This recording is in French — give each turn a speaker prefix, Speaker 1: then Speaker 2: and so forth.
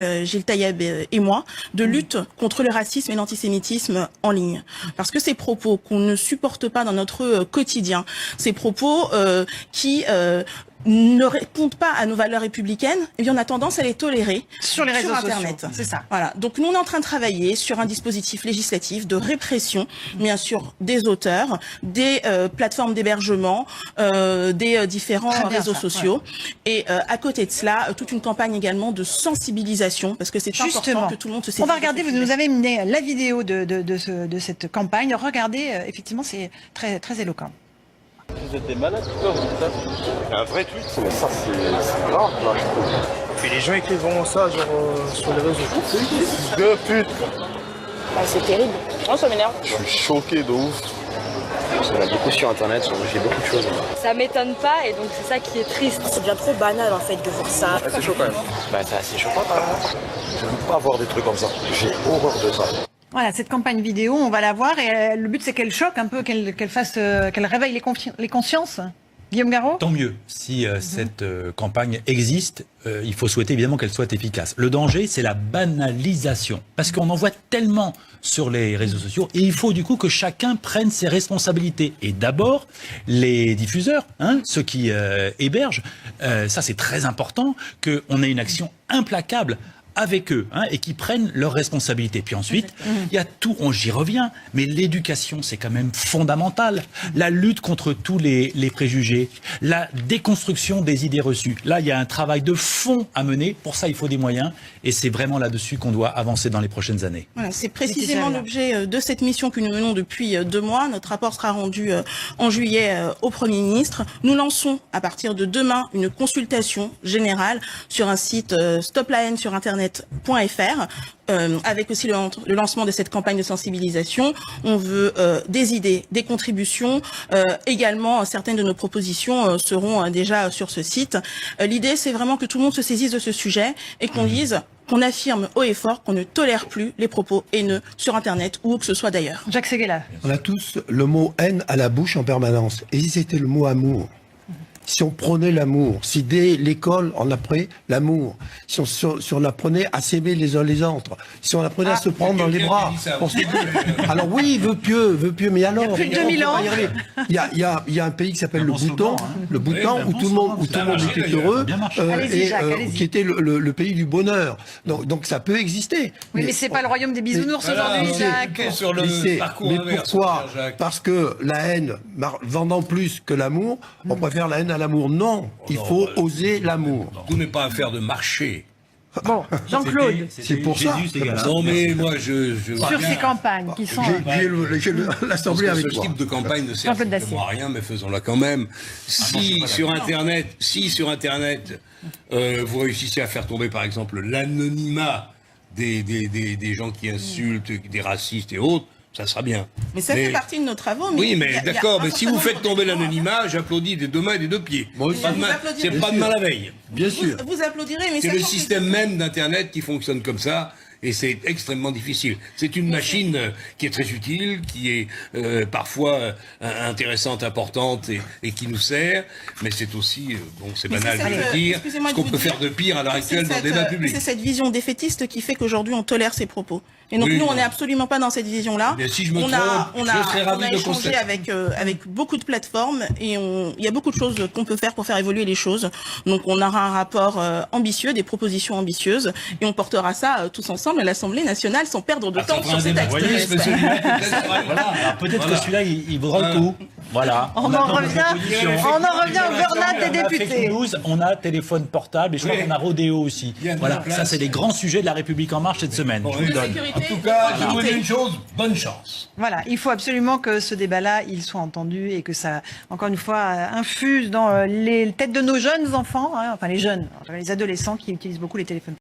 Speaker 1: Gilles Taïeb et moi, de lutte contre le racisme et l'antisémitisme en ligne. Parce que ces propos qu'on ne supporte pas dans notre quotidien, ces propos qui ne répondent pas à nos valeurs républicaines, eh bien on a tendance à les tolérer
Speaker 2: sur les réseaux
Speaker 1: Internet.
Speaker 2: C'est ça.
Speaker 1: Voilà. Donc nous on est en train de travailler sur un dispositif législatif de répression, bien sûr, des auteurs, des plateformes d'hébergement, des différents réseaux sociaux. Ouais. Et à côté de cela, toute une campagne également de sensibilisation, parce que c'est important que tout le monde se saisisse.
Speaker 2: On va regarder, vous nous avez mené la vidéo de cette campagne. Regardez, effectivement, c'est très, très éloquent.
Speaker 3: Vous êtes des malades, quoi, vous dites ça? Un vrai tweet, mais ça c'est grave là, je trouve.
Speaker 4: Et les gens écrivont ça genre sur les réseaux.
Speaker 3: De pute.
Speaker 5: Ah, c'est terrible. Oh, ça m'énerve.
Speaker 3: Je suis choqué de ouf.
Speaker 6: Il y en a beaucoup sur internet, j'ai beaucoup de choses.
Speaker 5: Ça m'étonne pas et donc c'est ça qui est triste. C'est bien trop banal en fait de faire ça.
Speaker 3: C'est chaud quand même.
Speaker 6: Bah c'est assez choquant quand même.
Speaker 3: Je ne veux pas voir des trucs comme ça. J'ai horreur de ça.
Speaker 2: Voilà, cette campagne vidéo, on va la voir et le but c'est qu'elle choque un peu, qu'elle fasse, qu'elle réveille les consciences. Guillaume Garot ?
Speaker 7: Tant mieux. Si cette campagne existe, il faut souhaiter évidemment qu'elle soit efficace. Le danger, c'est la banalisation. Parce qu'on en voit tellement sur les réseaux sociaux et il faut du coup que chacun prenne ses responsabilités. Et d'abord, les diffuseurs, ceux qui hébergent, ça c'est très important, qu'on ait une action implacable avec eux, et qui prennent leurs responsabilités. Puis ensuite, il y a tout, j'y reviens, mais l'éducation, c'est quand même fondamental. La lutte contre tous les préjugés, la déconstruction des idées reçues. Là, il y a un travail de fond à mener. Pour ça, il faut des moyens. Et c'est vraiment là-dessus qu'on doit avancer dans les prochaines années.
Speaker 1: Voilà, c'est précisément l'objet de cette mission que nous menons depuis 2 mois. Notre rapport sera rendu en juillet au Premier ministre. Nous lançons à partir de demain une consultation générale sur un site Stop la haine sur Internet. Avec aussi le lancement de cette campagne de sensibilisation. On veut des idées, des contributions. Également, certaines de nos propositions seront déjà sur ce site. L'idée, c'est vraiment que tout le monde se saisisse de ce sujet et qu'on dise, qu'on affirme haut et fort qu'on ne tolère plus les propos haineux sur Internet ou où que ce soit d'ailleurs.
Speaker 2: Jacques Séguéla.
Speaker 8: On a tous le mot haine à la bouche en permanence. Et si c'était le mot amour ? Si on prônait l'amour, si dès l'école on apprenait l'amour, si on apprenait à s'aimer les uns les autres, si on apprenait à se prendre dans les bras. Alors oui, veut pieux, mais alors
Speaker 2: il y a plus de 2000 ans.
Speaker 8: Il y a un pays qui s'appelle le Bhoutan, où tout le monde était heureux, qui était le pays du bonheur. Donc ça peut exister.
Speaker 2: Oui, mais c'est pas le royaume des bisounours aujourd'hui, Jacques.
Speaker 8: Mais pourquoi ? Parce que la haine vendant plus que l'amour, on préfère la haine à l'amour. Non, il faut oser l'amour.
Speaker 9: Tout n'est pas affaire de marché.
Speaker 2: Bon, Jean-Claude.
Speaker 8: C'est pour ça.
Speaker 9: Non, mais moi,
Speaker 2: sur ces campagnes qui sont...
Speaker 8: J'ai l'Assemblée avec
Speaker 9: moi. Ce type de campagne ne sert strictement à rien, mais faisons-la quand même. Si sur Internet, vous réussissez à faire tomber, par exemple, l'anonymat des gens qui insultent, des racistes et autres, ça sera bien.
Speaker 1: Mais ça fait partie de nos travaux. Mais
Speaker 9: oui, mais d'accord, mais si vous faites tomber l'anonymat, j'applaudis des 2 mains et des 2 pieds. C'est pas de mal la veille.
Speaker 8: Bien sûr.
Speaker 1: Vous applaudirez, mais
Speaker 9: c'est le système même d'Internet qui fonctionne comme ça. Et c'est extrêmement difficile. C'est une machine qui est très utile, qui est parfois intéressante, importante et qui nous sert, mais c'est aussi, c'est banal de le dire, ce qu'on peut faire de pire à l'heure actuelle dans le débat public.
Speaker 1: C'est cette vision défaitiste qui fait qu'aujourd'hui on tolère ces propos. Et donc nous, on n'est absolument pas dans cette vision-là.
Speaker 9: Si je me trompe, je serais ravi de
Speaker 1: échangé avec beaucoup de plateformes et il y a beaucoup de choses qu'on peut faire pour faire évoluer les choses. Donc on aura un rapport ambitieux, des propositions ambitieuses et on portera ça tous ensemble à l'Assemblée nationale sans perdre de temps sur ces textes.
Speaker 7: Peut-être que celui-là, il vaudra le coup. Voilà.
Speaker 2: On en revient au burn-out des députés.
Speaker 7: On a téléphone portable et je crois qu'on a rodéo aussi. Voilà, ça c'est les grands sujets de la République En Marche cette semaine. Je vous le donne.
Speaker 9: En tout cas, je vous dis une chose, bonne chance.
Speaker 2: Voilà, il faut absolument que ce débat-là, il soit entendu et que ça, encore une fois, infuse dans les têtes de nos jeunes enfants, enfin les jeunes, les adolescents qui utilisent beaucoup les téléphones.